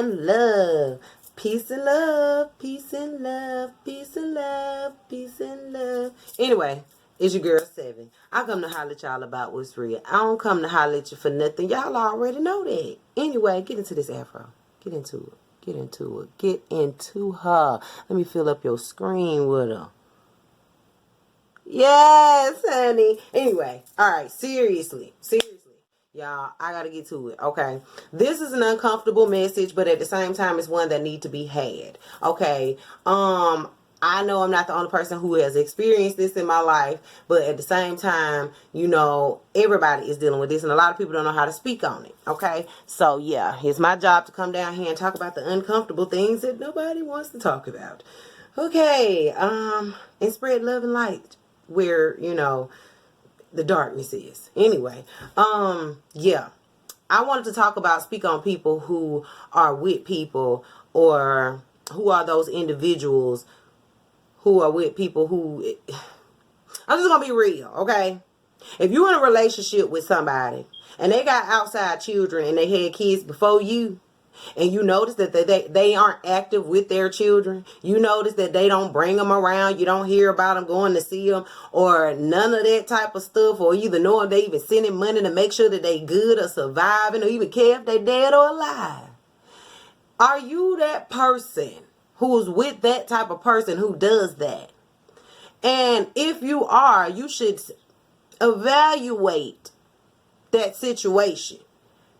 and love. Peace and love, peace and love, peace and love, peace and love. Anyway, it's your girl 7. I come to holler at y'all about what's real. I don't come to holler at you for nothing. Y'all already know that. Anyway, get into this afro. Get into it. Get into it. Get into her. Let me fill up your screen with her. Yes, honey. Anyway, all right, seriously. Y'all, I gotta get to it, okay? This is an uncomfortable message, but at the same time, it's one that needs to be had, okay? I know I'm not the only person who has experienced this in my life, but at the same time, you know, everybody is dealing with this, and a lot of people don't know how to speak on it, okay? So, yeah, it's my job to come down here and talk about the uncomfortable things that nobody wants to talk about. Okay, and spread love and light where, you know, the darkness is. Anyway, yeah. I wanted to talk about, speak on people who are with people, or who are those individuals who are with people who, I'm just gonna be real, okay? If you're in a relationship with somebody and they got outside children and they had kids before you, and you notice that they aren't active with their children, you notice that they don't bring them around, you don't hear about them going to see them, or none of that type of stuff, or either know if they even sending money to make sure that they good or surviving, or even care if they dead or alive. Are you that person who's with that type of person who does that? And if you are, you should evaluate that situation.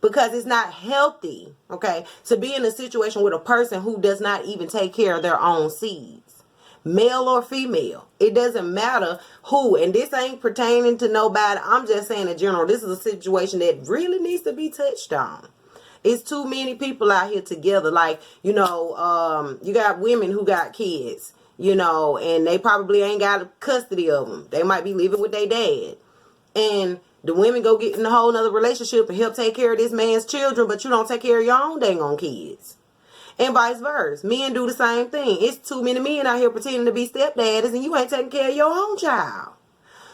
Because it's not healthy, okay, to be in a situation with a person who does not even take care of their own seeds. Male or female. It doesn't matter who. And this ain't pertaining to nobody. I'm just saying in general, this is a situation that really needs to be touched on. It's too many people out here together. Like, you know, you got women who got kids, you know, and they probably ain't got custody of them. They might be living with their dad. And the women go get in a whole nother relationship and help take care of this man's children, but you don't take care of your own dang on kids. And vice versa. Men do the same thing. It's too many men out here pretending to be stepdads and you ain't taking care of your own child.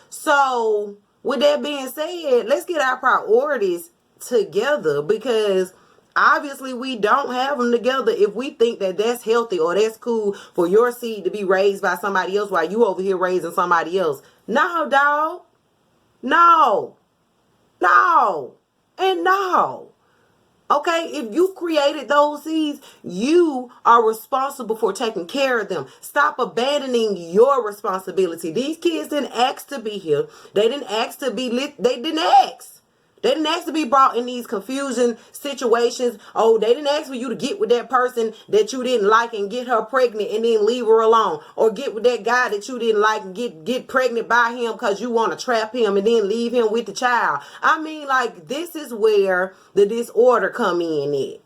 So, with that being said, let's get our priorities together, because obviously we don't have them together if we think that that's healthy or that's cool for your seed to be raised by somebody else while you over here raising somebody else. No, dog. No, and no. Okay, if you created those seeds, you are responsible for taking care of them. Stop abandoning your responsibility. These kids didn't ask to be here. They didn't ask to be lit. They didn't ask. They didn't ask to be brought in these confusion situations. Oh, they didn't ask for you to get with that person that you didn't like and get her pregnant and then leave her alone. Or get with that guy that you didn't like and get pregnant by him because you want to trap him and then leave him with the child. I mean, like, this is where the disorder come in at.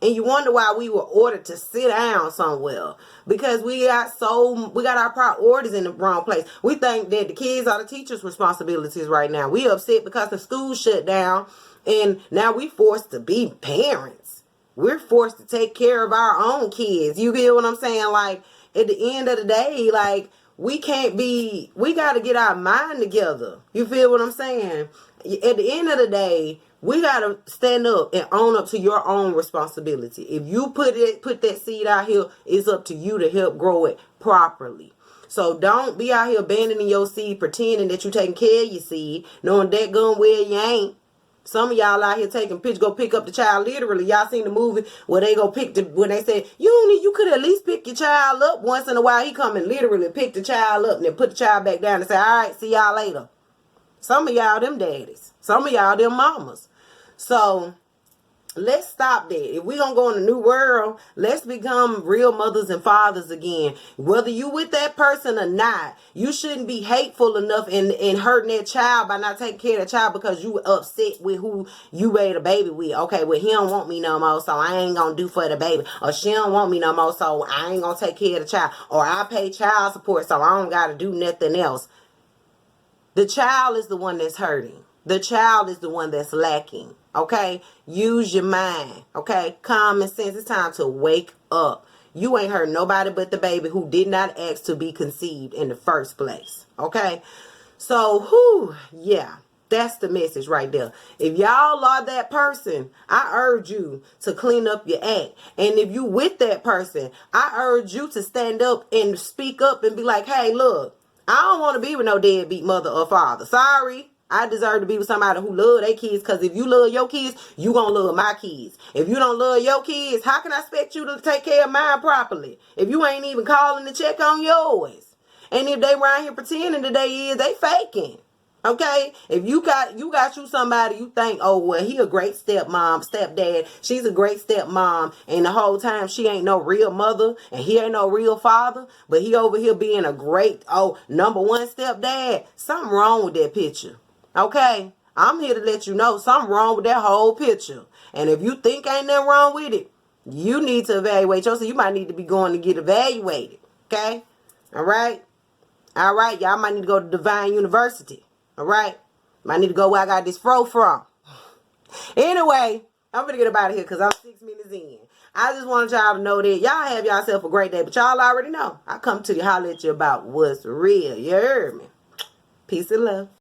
And you wonder why we were ordered to sit down somewhere. Because we got our priorities in the wrong place. We think that the kids are the teachers' responsibilities right now. We upset because the school shut down. And now we forced to be parents. We're forced to take care of our own kids. You get what I'm saying? Like, at the end of the day, like, we got to get our mind together. You feel what I'm saying? At the end of the day, we got to stand up and own up to your own responsibility. If you put that seed out here, it's up to you to help grow it properly. So don't be out here abandoning your seed, pretending that you're taking care of your seed, knowing that gun where you ain't. Some of y'all out here taking pictures, go pick up the child literally. Y'all seen the movie where they go when they say, you could at least pick your child up once in a while. He come and literally pick the child up and then put the child back down and say, all right, see y'all later. Some of y'all them daddies. Some of y'all them mamas. So, let's stop that. If we're going to go in a new world, let's become real mothers and fathers again. Whether you with that person or not, you shouldn't be hateful enough in hurting that child by not taking care of the child because you upset with who you made a baby with. Okay, well, he don't want me no more, so I ain't going to do for the baby. Or she don't want me no more, so I ain't going to take care of the child. Or I pay child support, so I don't got to do nothing else. The child is the one that's hurting. The child is the one that's lacking. Okay? Use your mind. Okay? Common sense. It's time to wake up. You ain't hurt nobody but the baby who did not ask to be conceived in the first place. Okay? So, yeah. That's the message right there. If y'all are that person, I urge you to clean up your act. And if you with that person, I urge you to stand up and speak up and be like, hey, look, I don't want to be with no deadbeat mother or father. Sorry. I deserve to be with somebody who love their kids, because if you love your kids, you gonna love my kids. If you don't love your kids, how can I expect you to take care of mine properly if you ain't even calling to check on yours? And if they around here pretending that they faking. Okay, if you got you somebody you think, oh well, he a great stepmom, stepdad, she's a great stepmom, and the whole time she ain't no real mother and he ain't no real father, but he over here being a great number one stepdad, something wrong with that picture. Okay, I'm here to let you know something wrong with that whole picture, and if you think ain't nothing wrong with it, you need to evaluate yourself. You might need to be going to get evaluated. Okay, all right, y'all might need to go to Divine University. All right. I need to go where I got this fro from. Anyway, I'm going to get up out of here because I'm 6 minutes in. I just wanted y'all to know that y'all have yourself a great day. But y'all already know. I come to you, holler at you about what's real. You heard me? Peace and love.